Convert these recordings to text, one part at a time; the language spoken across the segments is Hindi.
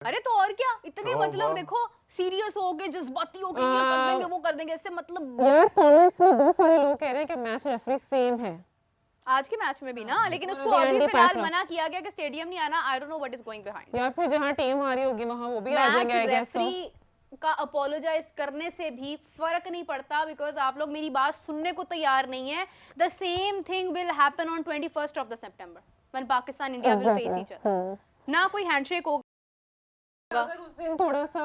अरे तो और क्या, इतने मतलब देखो सीरियस हो गए, जज्बाती हो गए, ये कर देंगे वो कर देंगे, इससे मतलब यार कमेंट्स में बहुत सारे लोग कह रहे हैं कि मैच रेफरी सेम है आज के मैच में भी ना, लेकिन उसको अभी अभी एंडी फिलहाल पैकराफ्ट। मना किया गया कि स्टेडियम नहीं आना। I don't know what is going behind. यार फिर जहाँ टीम हारी होगी वहाँ वो भी आ मैच जाएंगे आई गेस। रेफरी का अपोलोजाइज करने से भी फर्क नहीं पड़ता, बिकॉज आप लोग मेरी बात सुनने को तैयार नहीं है। The same thing will happen on 21st of the September when Pakistan India will face each other. ना कोई हैंडशेक होगा। अगर उस दिन थोड़ा सा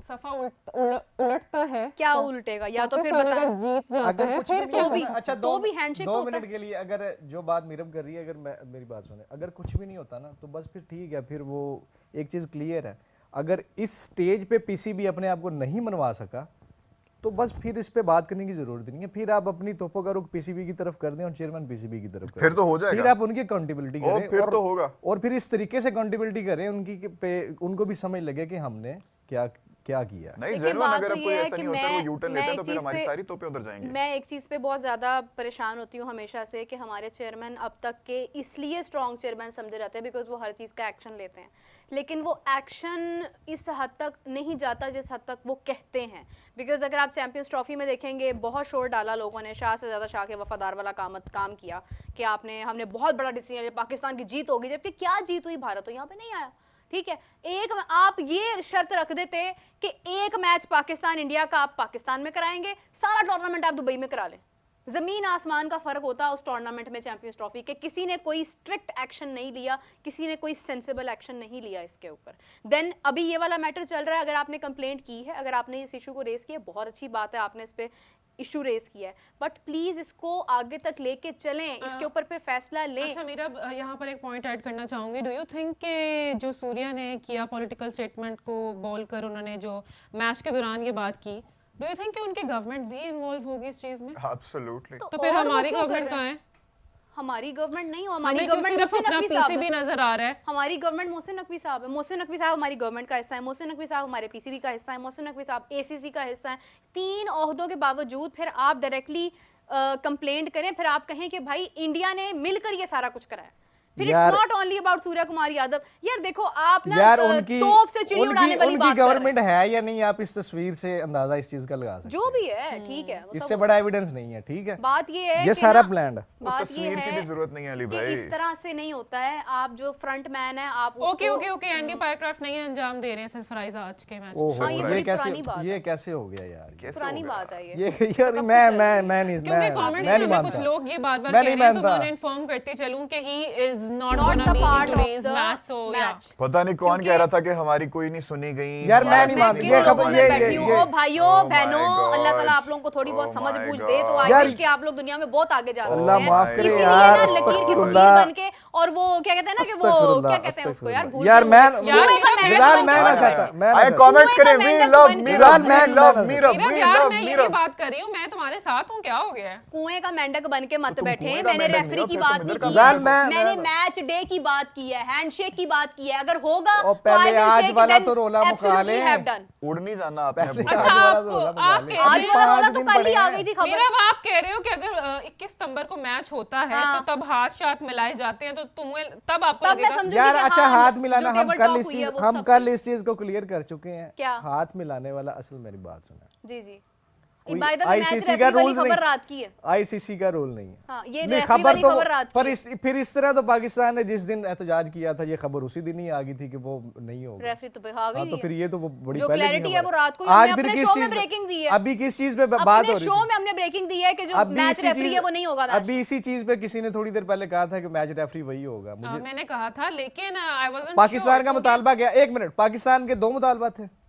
सफा उलटता है, क्या उल्टेगा, या तो फिर पाकिस्तान बता अगर जीत जाता अगर है कुछ फिर भी क्या नहीं भी होता ना, अच्छा तो भी हैंडशेक दो होता मिनट के लिए अगर जो बात मीरब कर रही है, अगर मेरी बात सुने, अगर कुछ भी नहीं होता ना तो बस फिर ठीक है। फिर वो एक चीज़ क्लियर है, अगर इस स्टेज पे पीसीबी अपने आप को नहीं मनवा सका तो बस फिर इस पे बात करने की जरूरत नहीं है। फिर आप अपनी तोपों का रुख पीसीबी की तरफ कर दें और चेयरमैन पीसीबी की तरफ कर फिर तो हो जाएगा। फिर आप उनकी अकाउंटेबिलिटी करें फिर तो होगा। और फिर इस तरीके से अकाउंटेबिलिटी करें उनकी पे उनको भी समझ लगे कि हमने क्या क्या किया। नहीं देखिए, जेन्युइन बात अगर तो अब कोई ये है ऐसा कि नहीं होता वो मैं यूटर्न लेता एक तो फिर चीज़ हमारी पे- सारी तोपें उधर जाएंगी। मैं एक चीज़ पे बहुत ज़्यादा परेशान होती हूँ हमेशा से कि हमारे चेयरमैन अब तक के इसलिए स्ट्रॉन्ग चेयरमैन समझे जाते हैं बिकॉज वो हर चीज़ का एक्शन लेते हैं, लेकिन वो एक्शन इस हद तक नहीं जाता जिस हद तक वो कहते हैं। बिकॉज अगर आप चैंपियंस ट्रॉफी में देखेंगे, बहुत शोर डाला लोगों ने, शाह से ज़्यादा शाह के वफादार वाला काम किया कि हमने बहुत बड़ा डिसीजन लिया, पाकिस्तान की जीत होगी, जबकि क्या जीत हुई, भारत तो यहाँ पे नहीं आया। ठीक है, आप ये शर्त रख देते कि एक मैच पाकिस्तान इंडिया का आप पाकिस्तान में कराएंगे, सारा टूर्नामेंट आप दुबई में करा लें, जमीन आसमान का फर्क होता उस टूर्नामेंट में चैंपियंस ट्रॉफी के। किसी ने कोई स्ट्रिक्ट एक्शन नहीं लिया, किसी ने कोई सेंसिबल एक्शन नहीं लिया इसके ऊपर। देन अभी ये वाला मैटर चल रहा है, अगर आपने कंप्लेंट की है, अगर आपने इस इशू को रेस किया, बहुत अच्छी बात है, आपने इस पे इशू रेस किया है, बट प्लीज इसको आगे तक लेके चलें, इसके ऊपर फिर फैसला लें। अच्छा मेरा यहाँ पर एक पॉइंट ऐड करना चाहूंगी। डू यू थिंक कि जो सूर्या ने किया पॉलिटिकल स्टेटमेंट को बोल कर, उन्होंने जो मैच के दौरान ये बात की, डू यू थिंक कि उनकी गवर्नमेंट भी इन्वॉल्व होगी इस चीज में? एब्सोल्युटली। तो फिर और वो हमारी क्यों कर गवर्नमेंट रहे हैं? कहाँ है? हमारी गवर्नमेंट नहीं हो, हमारी हमें क्यों गवर्नमेंट सिर्फ अपना मोहसिन नकवी साहब पीसीबी है। नजर आ रहा है? हमारी गवर्नमेंट मोहसिन नकवी साहब है। मोहसिन नकवी साहब हमारी गवर्नमेंट का हिस्सा है, मोहसिन नकवी साहब हमारे पीसीबी का हिस्सा है, मोहसिन नकवी साहब एसीसी का हिस्सा है। 3 ओहदों के बावजूद फिर आप डायरेक्टली कंप्लेंट करें, फिर आप कहें कि भाई इंडिया ने मिलकर ये सारा कुछ कराया। फिर it's not only about Surya Kumar Yadav. यार देखो, आप ना यार उनकी तोप से चिड़ी उड़ाने वाली बात कर रहे हैं। गवर्नमेंट है या नहीं, आप इस तस्वीर से अंदाजा इस चीज का लगा सकते जो भी है ठीक है, हैं। वो इससे सब बड़ा एविडेंस नहीं है। ठीक है, बात ये है ये कि सारा ना, प्लान है। बात ये तस्वीर की है भी जरूरत नहीं है अली कि भाई। इस तरह से नहीं होता है। आप जो फ्रंट मैन है, आप ओके ओके ओके एंडी पायक्राफ्ट नहीं अंजाम दे रहे हैं सरफराइज आज के मैच में। ओहो, हाँ, ये बड़ी पुरानी बात ये है। कैसे हो गया यार? कैसे पुरानी होगा? बात है ये। यार कब से मैं चल मैं रही मैं नहीं क्योंकि कमेंट्स मैं में नहीं हमें कुछ मानता। लोग ये बार-बार मैं कह नहीं रहे हैं, तो मानता। मैं इन्फॉर्म करती चलूं कि he is not Not gonna the be in part of today's the match. So yeah match. पता नहीं कौन क्योंकि- कह रहा था कि हमारी कोई नहीं सुनी गई। यार मैं नहीं मैं मानता। किन ये लोगों खबर में बैठी हूँ, ओ भाइयों Oh my बहनों, अल्लाह ताला God. आप लोगों को थोड़ी बहुत Oh समझ my बूझ दे, तो आई यार- विश कि आप लोग दुनिया में बहुत आगे जा सकते अल्लाह हैं। माफ करे इसीलिए यार, ना लकीर के फकीर अस्तगफुरुल्लाह। बन के, और वो क्या कहते हैं ना कि वो अस्तगफुरुल्लाह, क्या कहते हैं उसको यार, भूल यार गई मैं मुझे। यार, कुएं का मैं- मेंढक बिलाल बन मैं के ना मत चाहता, बैठो। मैं ना आए चाहता। कमेंट्स कुएं का करें। वी मेंढक लव बन के मीरब, बिलाल, वी मैं- लव मैं- मीरब, मीरब वी यार लव मैं यही मीरब। बात कर रही हूँ, मैं तुम्हारे साथ हूँ, क्या हो गया है? कुएं का मेंढक बन के मत तुम बैठे। कुएं का मैंने मेंढक रेफरी नहीं हो, की फिर बात तुम नहीं इधर का की बिलाल, है, मैं- मैंने मैच डे की बात की है, हैंडशेक की बात की है। अगर होगा और तो पहले I will आज say कि वाला then तो रोला मुका absolutely लें। have done। उड़ नहीं जाना आपने पहले अब। अच्छा, आज वाला आपको- तो रोला आप मुका लें। कह आज रहे वाला पाँच रोला तो दिन कल ही पड़े आ हैं। गई थी खबर। मीरब आप कह रहे हो कि अगर 21 सितंबर को मैच होता है हाँ। तो तब हाथ शाथ मिलाए जाते हैं, तो तुम्हें तब आपको तब मैं लगेगा समझूंगी यार कि अच्छा हाँ, हाथ मिलाना, जो हम टेबल कल टॉक इस हुई चीज है, वो हम सब कल सही। इस चीज को क्लियर कर चुके हैं। क्या? हाथ मिलाने वाला, असल मेरी बात सुना, जी जी, कोई by the way match ICC referee का वाली रूल खबर नहीं, रात की है। आईसीसी का रूल नहीं है। हाँ, ये नहीं, रेफरी वाली तो खबर रात की पर है। फिर इस तरह तो पाकिस्तान ने जिस दिन एहतजाज किया था, ये खबर उसी दिन ही आ गई थी कि वो नहीं होगा। रेफरी तो आ हाँ, गई तो है। फिर ये तो वो बड़ी जो पहले की क्लैरिटी है खबर वो रात को ही आज हमने फिर अपने किस शो चीज में पे- ब्रेकिंग दी है। अभी किस चीज पे बात अपने हो रही शो थी? में हमने ब्रेकिंग दी है कि जो अभी मैच इसी रेफरी है वो नहीं होगा मैच। अभी इसी चीज पे किसी ने थोड़ी देर पहले कहा था कि मैच रेफरी वही होगा। मुझे मैंने कहा था, लेकिन आई वाज़न्ट पाकिस्तान का मुतालबा गया, एक मिनट, पाकिस्तान के 2 मुतालबा थे,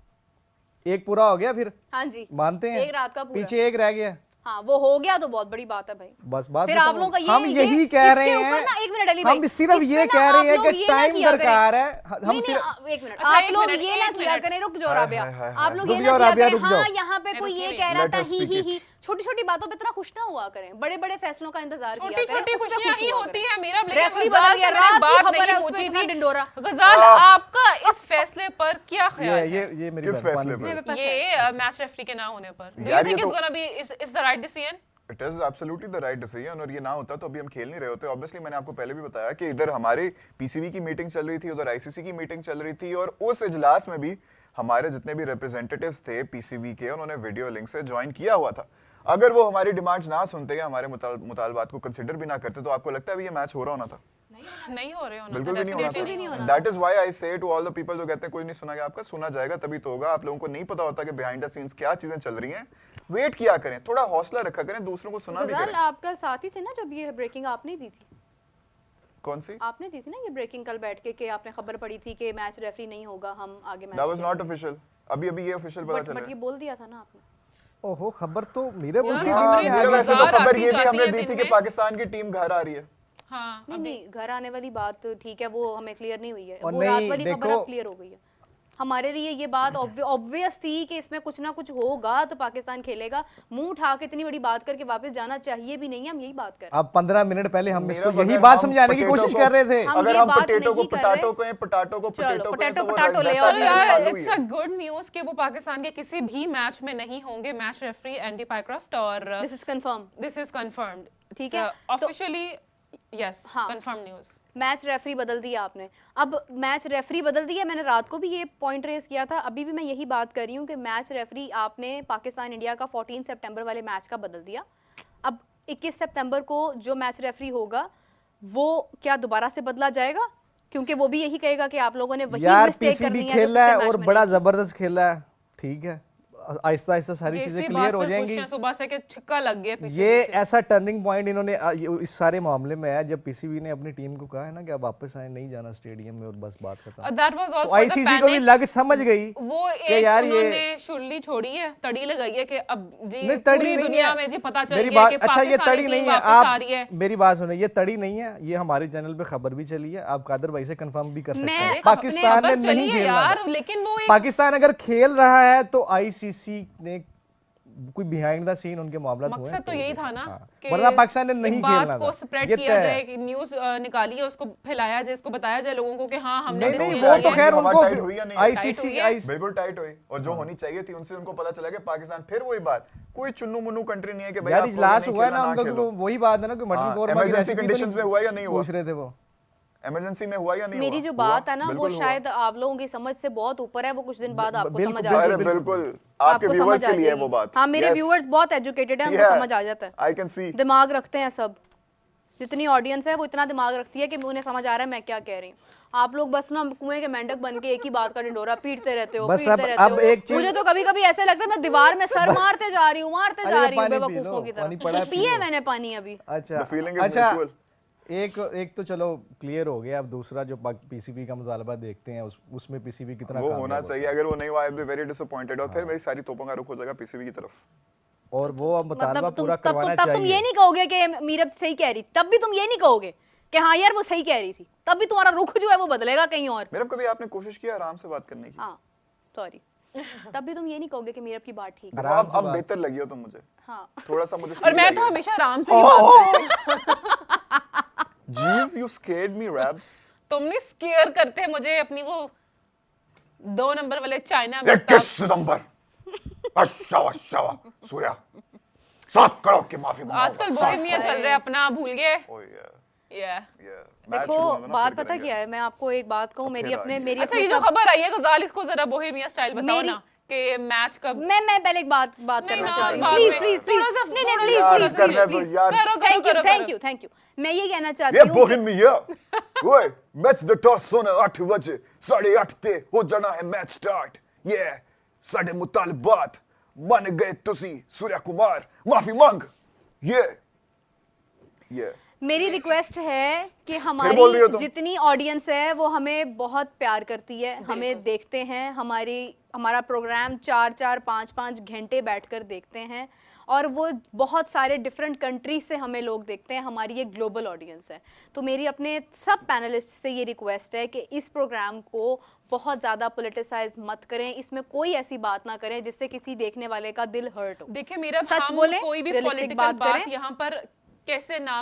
एक पूरा हो गया, फिर हाँ जी, मानते हैं एक रात का पूरा। पीछे एक रह गया। हाँ, वो हो गया तो बहुत बड़ी बात है भाई। बस बात फिर खत्म आप हो लोगों का गई। ये हम यही कह इसके रहे ऊपर हैं, ना, एक मिनट अली भाई, हम सिर्फ इस ये पे ना कह आप रहे हैं लोग कि ये ना टाइम किया करें। दरकार है। हम नहीं सिर्फ नहीं, एक मिनट, अच्छा, आप एक लोग मिनट, ये ना एक किया मिनट। करें, रुक जाओ राबिया, हाय, आप लोग रुक ये जाओ ना किया राबिया, करें। रुक जाओ। हाँ, यहाँ पे कोई ये रुकिए, कह रहा let था her ही speak it. छोटी छोटी बातों पे इतना खुश ना हुआ करें, बड़े बड़े फैसलों का इंतजार किया छोटी करें, छोटी उस पे खुशियां खुश ही हुआ होती करें। है मीरब, रेफरी लेकिन बदल गजाल गया, से मेरी रात की बात खबर नहीं है, उसमें पूछी इतना थी। ढिंढोरा। गजाल आपका इस फैसले पर क्या ख्याल है? ये मेरी किस बात फैसले पानी पर? मेरे पास है। ये मैच रेफरी के ना होने पर, डू यू यार, थिंक ये इट्स तो- gonna be is the right decision? It is absolutely the right decision, और ये ना होता तो अभी हम खेल नहीं रहे होते। ऑब्वियसली मैंने आपको पहले भी बताया कि इधर हमारे पीसीबी की मीटिंग चल रही थी, उधर आईसीसी की मीटिंग चल रही थी, और उस इजलास में भी हमारे जितने भी रिप्रेजेंटेटिव्स थे पीसीबी के, उन्होंने वीडियो लिंक से ज्वाइन किया हुआ था। अगर वो हमारी डिमांड्स ना सुनते या हमारे मुतालबात को कंसिडर भी ना करते तो आपको लगता है ये मैच हो रहा होना था? नहीं हो रहे होना, बिल्कुल भी नहीं नहीं होना होना था। दैट इज व्हाई आई से टू ऑल द पीपल जो कहते हैं कोई नहीं सुना गया आपका, सुना जाएगा तभी तो होगा। आप लोगों को नहीं पता होता कि बिहाइंड द सीन्स क्या चीजें चल रही हैं। वेट किया करें, थोड़ा हौसला रखा करें, दूसरों को सुना भी गजाल, करें। आप कल साथ ही थे ना जब ये ब्रेकिंग आपने दी थी? कौन सी? आपने दी थी ना ये ब्रेकिंग कल बैठ के कि आपने खबर पड़ी थी कि मैच रेफरी नहीं होगा, हम आगे match that was not official. अभी ये ऑफिशियल पता चला बट है। ये बोल दिया था ना आपने। ओहो, खबर तो मेरे उसी यार, दिन हाँ, ही मेरे आ गई। वैसे तो बाजार खबर आती ये भी जाती हमने है दी दिन थी कि में। पाकिस्तान की टीम घर आ रही है। हाँ, नहीं, घर आने वाली बात तो ठीक है, वो हमें क्लियर नहीं हुई है। और वो रात नहीं, वाली खबर देखो- अब क्लियर हो गई है। हमारे लिए ये बात ऑब्वियस थी कि इसमें कुछ ना कुछ होगा तो पाकिस्तान खेलेगा। मुंह उठा के इतनी बड़ी बात करके वापस जाना चाहिए भी नहीं है, हम यही बात कर रहे हैं। अब 15 मिनट पहले हम मेरा इसको अगर यही हम बात समझाने की पोटैटो कोशिश को- कर रहे थे। हम अगर ये हम बात पोटैटो को नहीं कर रहे। पोटैटो कहें, पोटैटो को चलो, पोटैटो कहें, तो वो पोटैटो ले आओ। बेहतर चलो यार, चालू ही इट्स अ है। गुड न्यूज़ कि वो पाकिस्तान के किसी भी मैच में नहीं होंगे मैच रेफरी एंडी पाइक्रॉफ्ट, और this is confirm. This is confirmed. ठीक है, तो- ऑफिशियली यस, हाँ। Confirm news. मैच रेफरी बदल दिया आपने। अब मैच रेफरी बदल दिया, मैंने रात को भी ये पॉइंट रेज किया था, अभी भी मैं यही बात कर रही हूँ कि मैच रेफरी आपने पाकिस्तान इंडिया का 14 सितंबर वाले मैच का बदल दिया। अब 21 सितंबर को जो मैच रेफरी होगा वो क्या दोबारा से बदला जाएगा? क्योंकि वो भी यही कहेगा कि आप लोगों ने वही यार मिस्टेक पीसीबी करनी है जो खेला है पिछले और मैच में बड़ा नहीं। जबरदस्त खेला है, ठीक है, आहिस्ता आहिस्ता सारी चीजें क्लियर हो जाएंगी। सुबह से कि छिक्का लग गया पीछे ये से। ऐसा टर्निंग पॉइंट इन्होंने इस सारे मामले में है जब पीसीबी ने अपनी टीम को कहा है ना कि आप वापस आए, नहीं जाना स्टेडियम में और बस बात खत्म। That was also तो the आईसीसी को भी panic। लग समझ गई वो कि एक यार ये उन्होंने शुल्ली छोड़ी है, तड़ी लगाई है कि अब जी नहीं, तड़ी पूरी नहीं दुनिया है। में जी पता चल मेरी गया बात कि अच्छा, ये पाकिस्तानी तड़ी टीम नहीं है। वापस आ आप रही है। मेरी बात सुनो, ये तड़ी नहीं है, ये हमारे चैनल पे खबर भी चली है, आप कादर भाई से कंफर्म भी कर सकते मैं हैं। अपने पाकिस्तान ने खबर चली नहीं है खेलना यार, था। लेकिन वो एक पाकिस्तान अगर खेल रहा है तो आईसीसी ने कोई बिहाइंड द सीन उनके मामला हुए हैं, मकसद तो यही था ना कि वरना पाकिस्तान ने एक नहीं बात खेलना को था। स्प्रेड ये किया तय जाए है। कि न्यूज़ निकाली है, उसको फैलाया जाए, इसको बताया जाए लोगों को कि हाँ हमने नहीं नहीं, decision वो लिया तो है। खैर हवा उनको टाइट हुई या नहीं? आईसीसी टाइट हुई है। बिल्कुल टाइट हुई, और जो होनी चाहिए थी उनसे उनको पता चला कि पाकिस्तान, फिर वही बात, कोई चुन्नू मुन्नू कंट्री नहीं है कि भाई यार आपको इजलास नहीं हुआ है खेलना, ना उनका, खेलो। तो वही बात है ना कि मटन हाँ, कोरमा की emergency रेसिपी conditions में हुआ या नहीं हुआ? पूछ रहे थे वो। इमरजेंसी में हुआ या नहीं मेरी हुआ? जो हुआ, बात है ना वो बिल्कुल हुआ। शायद आप लोगों की समझ से बहुत ऊपर है, वो कुछ दिन बाद आपको बिल्कुल, समझ आ बिल्कुल, अरे जाएगी। बिल्कुल, आपके आपको व्यूअर्स समझ आ के लिए है जाएगी। वो बात। हाँ, मेरे व्यूअर्स बहुत एजुकेटेड हैं, उनको समझ आ जाता है। I can see. दिमाग रखते हैं सब, जितनी ऑडियंस है वो इतना दिमाग रखती है कि उन्हें समझ आ रहा है मैं क्या कह रही हूँ। आप लोग बस ना कुएं के मेंढक बन के एक ही बात का ढिंढोरा पीटते रहते हो, बस पीटते अब रहते हो। एक चीज- मुझे तो कभी कभी ऐसे लगता है मैं दीवार में सर मारते जा रही हूँ, मारते अरे जा रही हूँ पानी पी लो, बेवकूफों की पानी पड़ा तरह। है, पी पिए लो। मैंने पानी अभी। अच्छा The feeling is अच्छा, mutual. एक तो चलो क्लियर हो गया। अब दूसरा जो पीसीबी का मुतालबा देखते हैं उसमें पीसीबी कितना वो कामयाब होना होता है। चाहिए, अगर वो नहीं हुआ आई बी वेरी डिसअपॉइंटेड, और फिर मेरी सारी तोपों का रुख हो जाएगा पीसीबी की तरफ। और वो अब मुतालबा मतलब पूरा करवाना तब तुम चाहिए। ये नहीं कहोगे कि मीरब सही कह रही थी, तब भी तुम ये नहीं कहोगे कि हाँ यार वो सही कह रही थी, तब भी तुम्हारा रुख जो है वो बदलेगा कहीं और। मेरा कभी आपने कोशिश किया आराम से बात करने की? हाँ सॉरी, तब भी तुम ये नहीं कहोगे कि मीरब की बात ठीक है। देखो, अब बेहतर लगी हो तुम मुझे, हाँ थोड़ा सा मुझे और मैं तो हमेशा आराम से ही बात करती हूँ। जीज यू स्केर्ड मी रैब्स। तुम नहीं स्केयर करते मुझे अपनी वो 2 नंबर वाले चाइना में 21 सितंबर, अच्छा सूर्या 7 करोड़ की माफी मांगो। आजकल बोहेमिया चल रहा है अपना, भूल गए। Oh, yeah, Yeah. yeah. Match देखो शुरू होगा ना, बात फिर पता करेंगे। क्या है, मैं आपको एक बात कहूँ, मेरी फिर अपने आएंगे। मेरी अच्छा, अपनी ये जो सब- खबर आई है गजाल, इसको जरा बोहेमिया स्टाइल बताओ मेरी- ना कि मैच कब। मैं पहले एक बात नहीं करना ना, चाह रही बाद हूँ, प्लीज में। प्लीज थोड़ा प्लीज, सा- नहीं थोड़ा प्लीज सा प्लीज करने प्लीज दो यार। करो थैंक यू करो थैंक करो यू थैंक यू। मैं ये कहना ये चाहती हूँ कि- बोहेमिया ओए मैच द टॉस होना 8 बजे 8:30 ते हो जाना है मैच स्टार्ट। ये साडे मुतालबात मान गए तुसी सूर्या कुमार माफी मांग। ये मेरी रिक्वेस्ट है कि बोल रही हो हमारी तुम? जितनी ऑडियंस है वो हमें बहुत प्यार करती है, हमें देखते हैं, हमारा प्रोग्राम 4-4 5-5 घंटे बैठकर देखते हैं, और वो बहुत सारे डिफरेंट कंट्रीज से हमें लोग देखते हैं, हमारी ये ग्लोबल ऑडियंस है। तो मेरी अपने सब पैनलिस्ट से ये रिक्वेस्ट है कि इस प्रोग्राम को बहुत ज़्यादा पोलिटिसाइज मत करें, इसमें कोई ऐसी बात ना करें जिससे किसी देखने वाले का दिल हर्ट हो। देखिए मेरा सच हम बोले, कोई भी realistic पॉलिटिकल बात बात करें। यहाँ पर कैसे ना